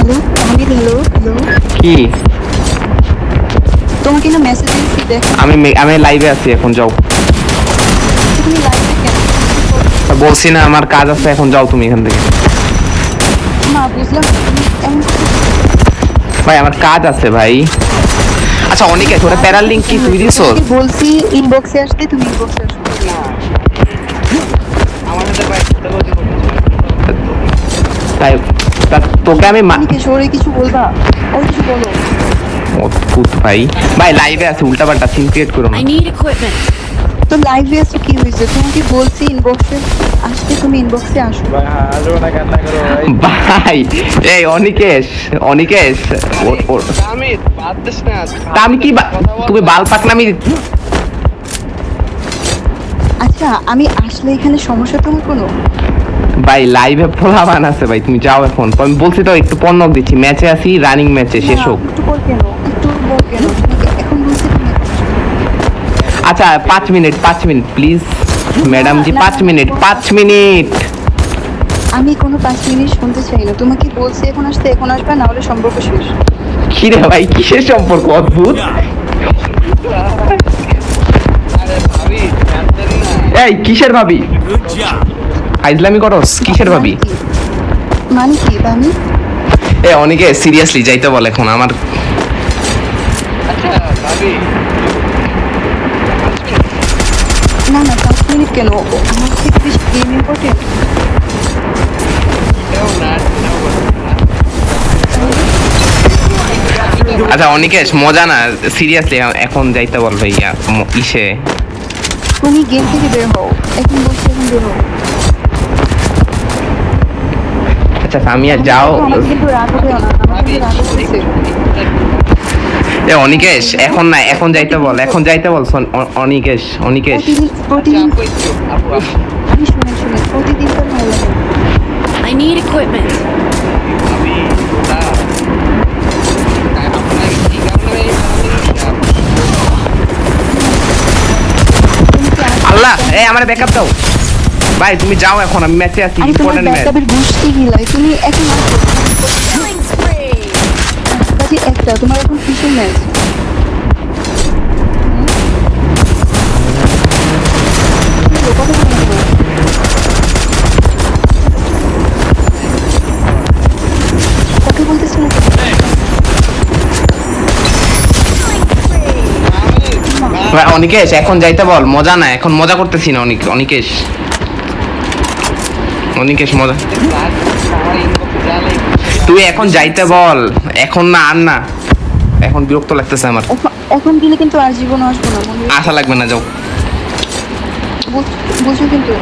Hello Tanvir, hello hello. কি? তোমাকে না মেসেজ দিয়েছি, দেখো। আমি লাইভে আছি এখন, যাও। তুমি লাইভে কেন? বলছি না আমার কাজ আছে, এখন যাও তুমি এখান থেকে। মা বুঝলাম তুমি এমন ভাই আমার কাজ আছে ভাই। আচ্ছা অনেকে তোরা প্যারাল লিংক কি তুই দিছস? তোমাকে বলছি ইনবক্সে আসতে, তুমি ইনবক্সে আসো না। তাই তোকে আমি তুমি কে সরে কিছু বলবা? ওই কিছু বলো। অদ্ভুত ভাই। ভাই লাইভে আছে, উল্টাপাল্টা সিন ক্রিয়েট করো না। I need equipment. তো লাইভে আসো, কি হয়েছে? তোমাকে বলছি ইনবক্সে আসতে, তুমি ইনবক্সে আসো। ভাই এই অনিকেশ তা আমি কি তুমি বাল পাকনামি। আচ্ছা আমি আসলে এখানে সমস্যা তোমার কোনো? ভাই লাইভে ফোলাবান আছে ভাই, তুমি যাও এখন। আমি বলছি তো একটু পণ্য দিচ্ছি, ম্যাচে আছি, রানিং ম্যাচে শেষ হোক। একটু পর কেন, একটু পর কেন? তোমাকে এখন বলছি তুমি এখন আসো। আচ্ছা 5 minute please madam G, 5 minute. আমি কোনো 5 মিনিট শুনতে চাই না। তোমাকে বলছি এখন আসতে, এখন আসবে, না হলে সম্পর্ক শেষ। কি রে ভাই, কিসের সম্পর্ক অদ্ভুত। এই কিসের ভাবি? আইজলামি করস, কিসের ভাবি? মানে কি আমি? এ অনেকে সিরিয়াসলি যাইতে বল এখন আমার। না না 5 মিনিট কেন? আমার থেকে বেশি গেম ইম্পর্টেন্ট। আচ্ছা অনিকেশ মজা না, সিরিয়াসলি এখন যাইতে বল ভাইয়া ইসে। তুমি গেম থেকে বের হও, এখন বলছি এখন বের হও। আচ্ছা সামিয়া যাও। আমাকে কিন্তু রাগ হবে না, আমাকে কিন্তু রাগ হচ্ছে। এ অনিকেশ এখন না, এখন যাইতে বল, এখন যাইতে বল অনিকেশ। প্রতিদিন আমি শুনে প্রতিদিন তো ভালো লাগে। I need equipment. আল্লাহ এই আমার ব্যাকআপ দাও ভাই, তুমি যাও এখন, আমি ম্যাচে আছি, আরে তোমার ইম্পর্টেন্ট ম্যাচ। ব্যাকআপের গোষ্ঠী গিলাই, তুমি এখন আসো। Killing spree. বাজে একটা, তোমার এখন কিসের ম্যাচ? কথা বলতেছো না? ভাই অনিকেশ এখন যাইতে বল, মজা না, এখন মজা করতেছি না। অনিকেশ মজা। তুই এখন যাইতে বল, এখন না, আর না, এখন বিরক্ত লাগতেছে আমার। এখন দিলে কিন্তু আর জীবন আসবো না, মনে আশা লাগবে না, যাও। বুঝছো কিন্তু।